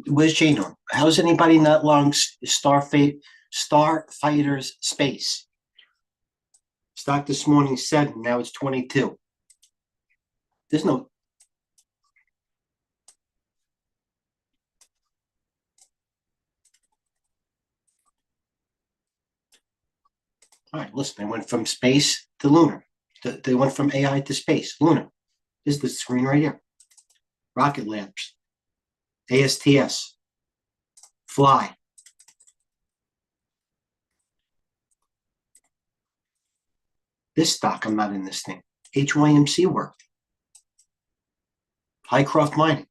Where's Jane on? How's anybody not long Starfighters Space? Stock this morning 7, now it's 22. There's no. All right, listen, they went from space to lunar. They went from AI to space, lunar. This is the screen right here. Rocket Labs, ASTS, Fly. This stock, I'm not in this thing. HYMC worked. Highcroft Mining.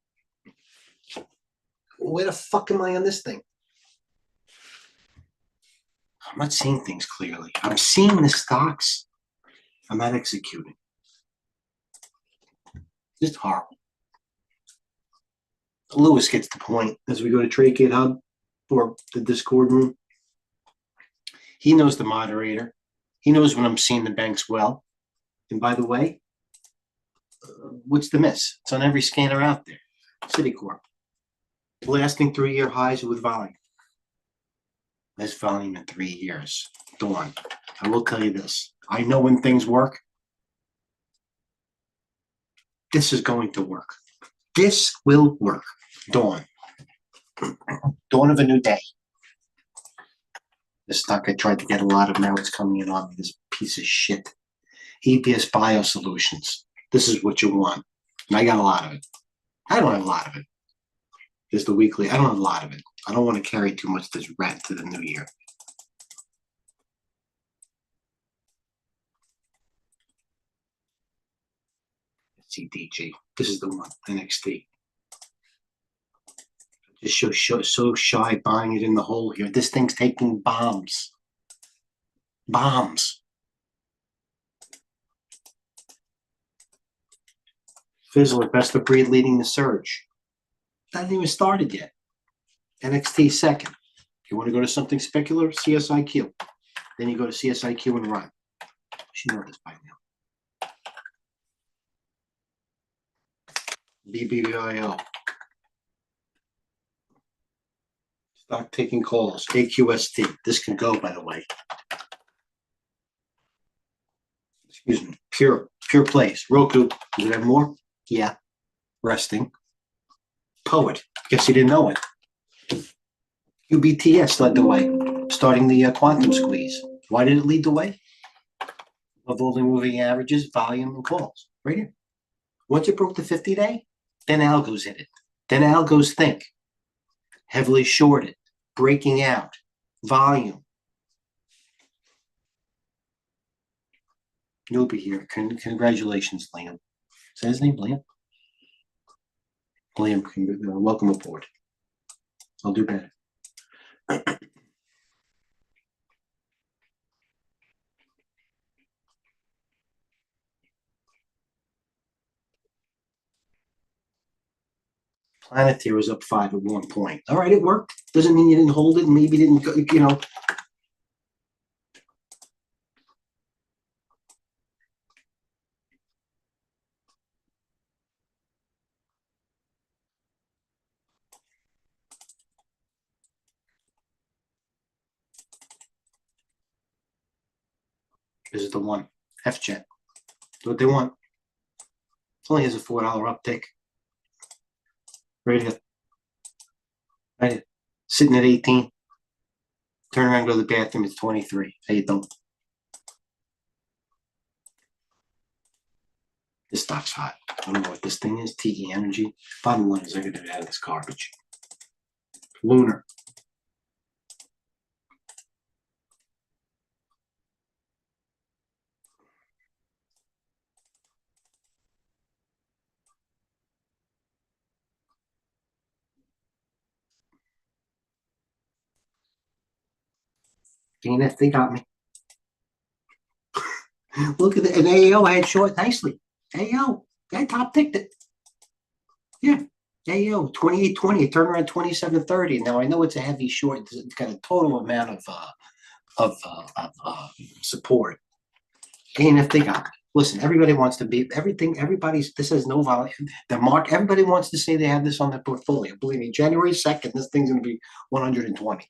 Where the fuck am I on this thing? I'm not seeing things clearly. I'm seeing the stocks. I'm not executing. Just horrible. Lewis gets the point as we go to TradeGateHub or the Discord room. He knows the moderator. He knows when I'm seeing the banks well. And by the way, what's the miss? It's on every scanner out there. Citicorp. Blasting 3-year highs with volume. Best volume in 3 years. Dawn. I will tell you this. I know when things work. This is going to work. This will work. Dawn. Dawn of a new day. This stock I tried to get a lot of, now it's coming in on me. This piece of shit. EPS Biosolutions. This is what you want. And I got a lot of it. I don't have a lot of it. Just the weekly. I don't have a lot of it. I don't want to carry too much this rat to the new year. CDG. This is the one. NXT. Just so shy buying it in the hole here. This thing's taking bombs. Bombs. Fizzler, best of breed leading the surge. That hasn't even started yet. NXT second. You want to go to something speculative? CSIQ. Then you go to CSIQ and run. You should know this by now. BBBIO. Stock taking calls. AQST. This can go, by the way. Excuse me. Pure Plays. Roku. Does it have more? Yeah. Resting. Poet. Guess you didn't know it. UBTS led the way, starting the quantum squeeze. Why did it lead the way? Of all the moving averages, volume, and calls. Right here. Once it broke the 50-day, then algos hit it. Then algos think. Heavily shorted. Breaking out. Volume. Newbie here. Congratulations, Liam. Is that his name, Liam? Liam, welcome aboard. I'll do better. Planeteer was up 5 at one point. All right, it worked. Doesn't mean you didn't hold it and maybe didn't go, you know. This is the one. FJet. Do what they want. It only has a $4 uptick. Right here. Right here. Sitting at 18. Turn around, go to the bathroom. It's 23. How you doing? This stock's hot. I don't know what this thing is. TE Energy. Bottom line is I gotta get out of this garbage. Lunar. DNF, they got me. Look at it. And AO I had short nicely. AO, that top ticked it. Yeah. AO 28.20. It turned around 27.30. Now I know it's a heavy short. It's got a total amount of support. DNF, they got me. Listen, everybody wants to be everything. This has no volume. Everybody wants to say they have this on their portfolio. Believe me, January 2nd, this thing's going to be 120.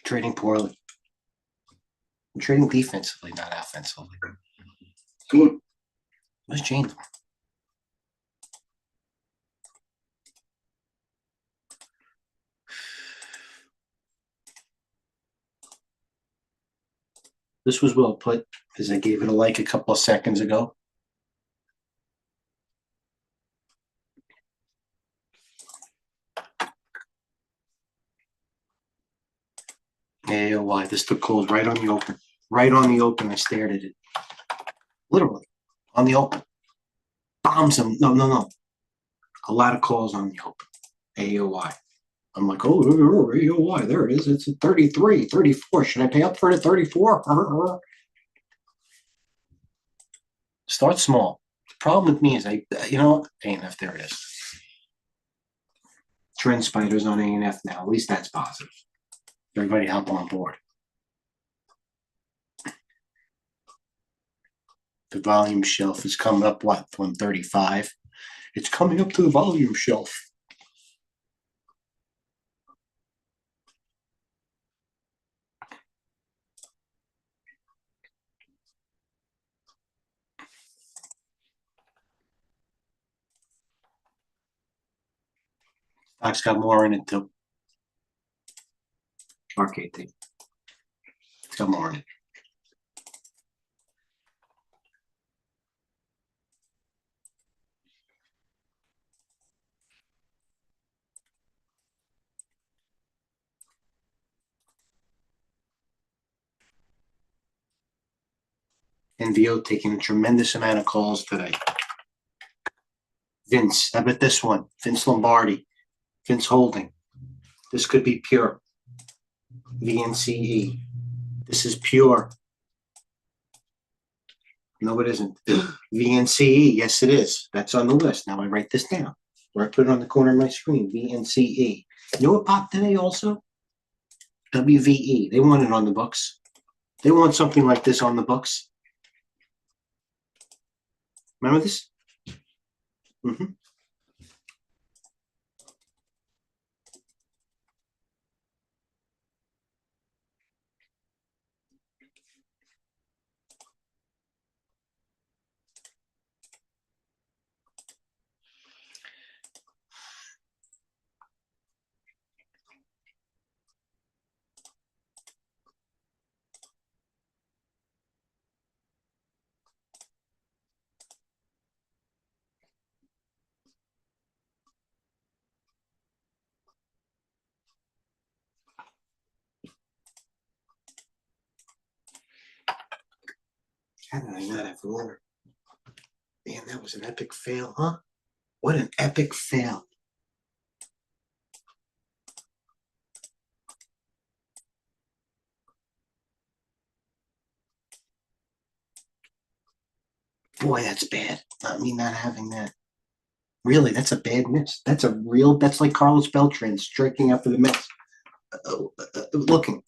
Trading poorly. I'm trading defensively, not offensively. Where's James? This was well put, because I gave it a like a couple of seconds ago. AOY, this took calls right on the open. Right on the open, I stared at it. Literally, on the open. Bombs him. No. A lot of calls on the open. AOY. I'm like, oh, AOY, there it is. It's at 33, 34. Should I pay up for it at 34? Start small. The problem with me is A&F, there it is. Trend spiders on A&F now. At least that's positive. Everybody hop on board. The volume shelf is coming up, what, 135? It's coming up to the volume shelf. Stock's got more in it, too. Arcade thing. It's got more in it. NVO taking a tremendous amount of calls today. Vince, how about this one? Vince Lombardi, Vince Holding. This could be pure. VNCE. This is pure. No, it isn't. VNCE. Yes, it is. That's on the list. Now I write this down. Or I put it on the corner of my screen. VNCE. You know what popped today also? WVE. They want it on the books. They want something like this on the books. Remember this? Mm-hmm. How did I not have water? Man, that was an epic fail, huh? What an epic fail. Boy, that's bad. Not me not having that. Really, that's a bad miss. That's like Carlos Beltran striking after the Mets. Looking.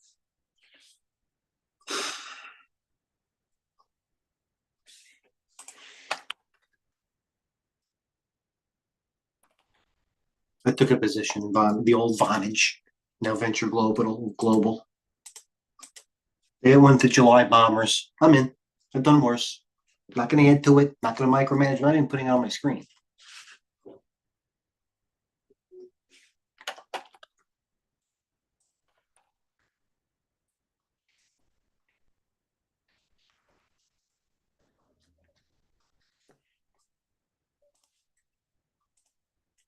I took a position in the old Vonage, now Venture Global. They went to July Bombers. I'm in. I've done worse. Not going to add to it. Not going to micromanage. Not even putting it on my screen.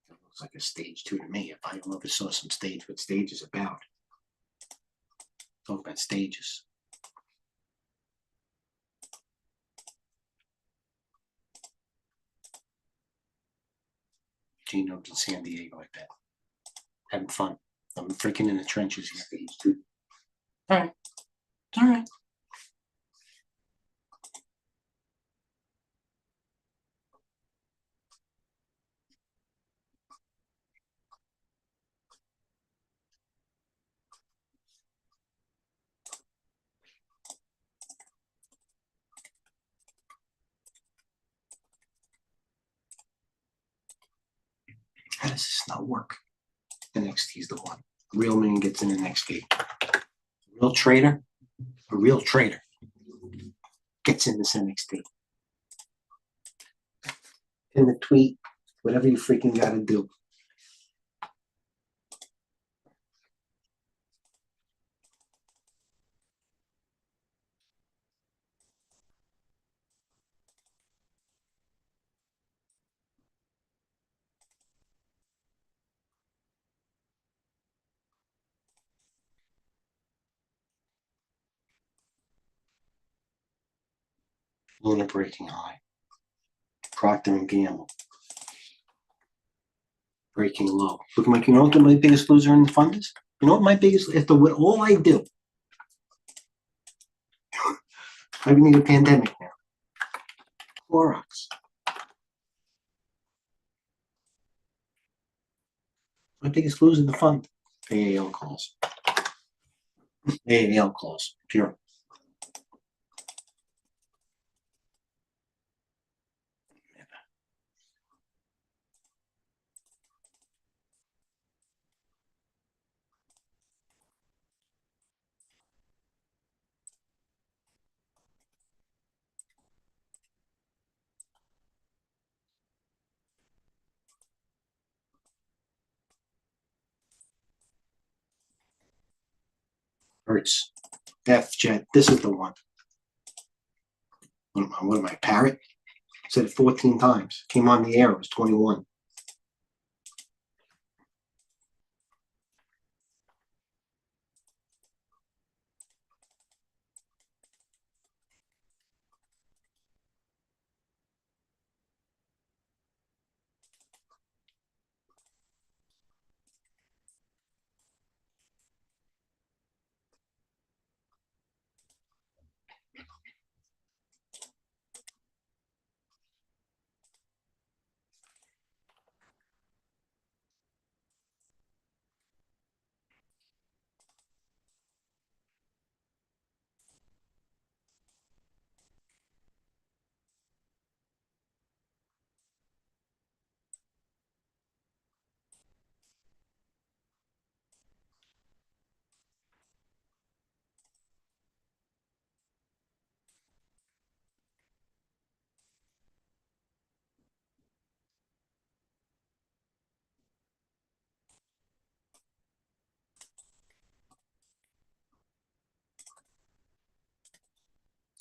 It looks like a stage 2 to me. If I ever saw some stage, what stage is about. Talk about stages. Genomes in San Diego, I bet. Having fun. I'm freaking in the trenches here. Stage 2. All right. All right. does this not work? NXT is the one. A real man gets in the next gate. A real trader gets in this NXT. In the tweet, whatever you freaking gotta do. Luna breaking high. Procter and Gamble breaking low. Look, Mike, you know what my biggest loser in the fund is? You know what my biggest, all I do, I need a pandemic now. Clorox. My biggest loser in the fund. AAL calls. AAL calls. Pure. Hertz. F-Jet. This is the one. What am I, parrot? Said it 14 times. Came on the air. It was 21.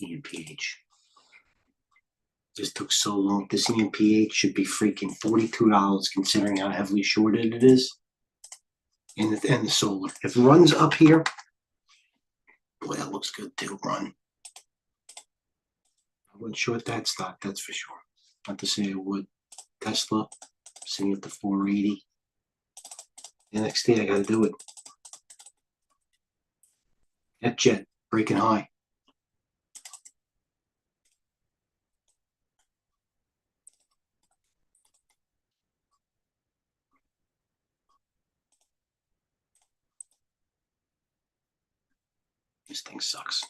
EMPH. Just took so long. This EMPH should be freaking $42 considering how heavily shorted it is. And the solar. If it runs up here, boy, that looks good too. Run. I wouldn't short that stock, that's for sure. Not to say I would. Tesla, sitting at the 480. NXT, I gotta do it. NetJet, breaking high. This thing sucks.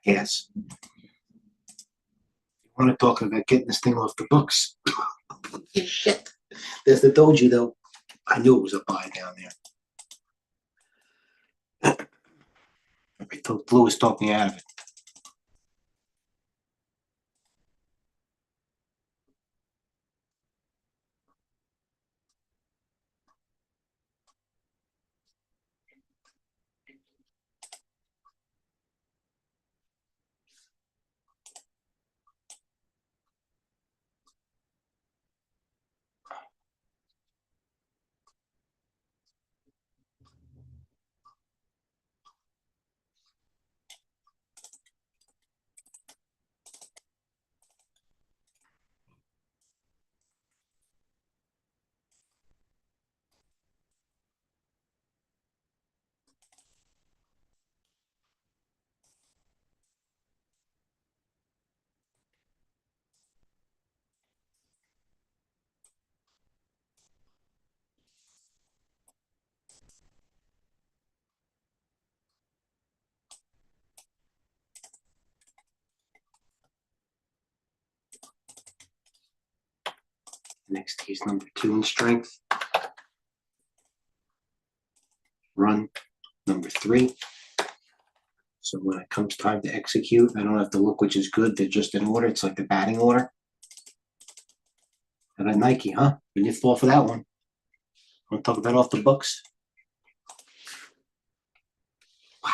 Yes. You want to talk about getting this thing off the books? Shit. There's the doji though. I knew it was a buy down there. I told Lewis talked me out of it. Next, he's number 2 in strength. Run number 3. So when it comes time to execute, I don't have to look which is good. They're just in order. It's like the batting order. And then Nike, huh? You didn't fall for that one. Want to talk about off the books? Wow.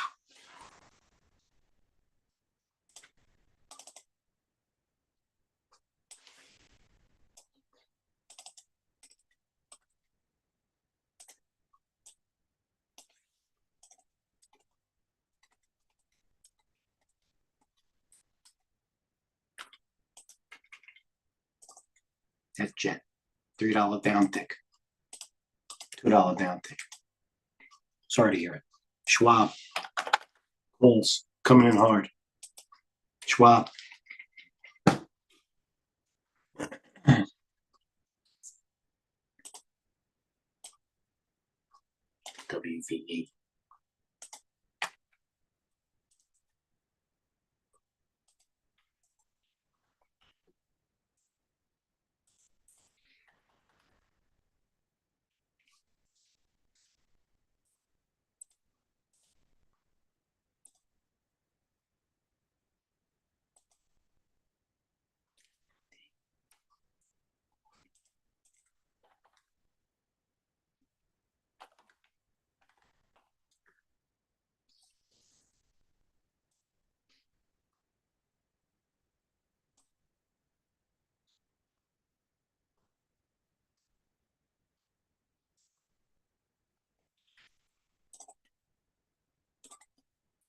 That jet. $3 down tick. $2 down tick. Sorry to hear it. Schwab. Calls coming in hard. Schwab. WVE.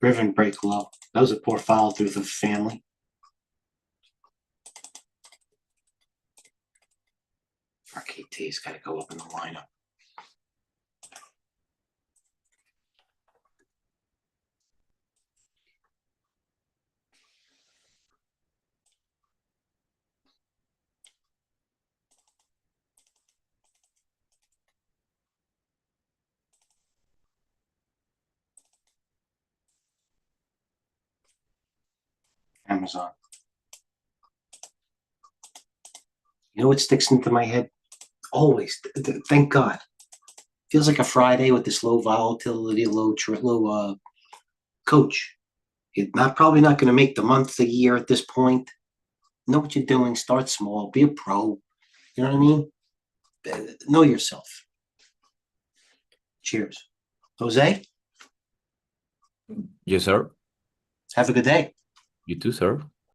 Riven break low. That was a poor follow through for the family. RKT's got to go up in the lineup. Amazon. You know what sticks into my head? Always. Thank God. Feels like a Friday with this low volatility, low coach. You're probably not going to make the month, the year at this point. Know what you're doing. Start small. Be a pro. You know what I mean? Know yourself. Cheers. Jose? Yes, sir. Have a good day. You too, sir.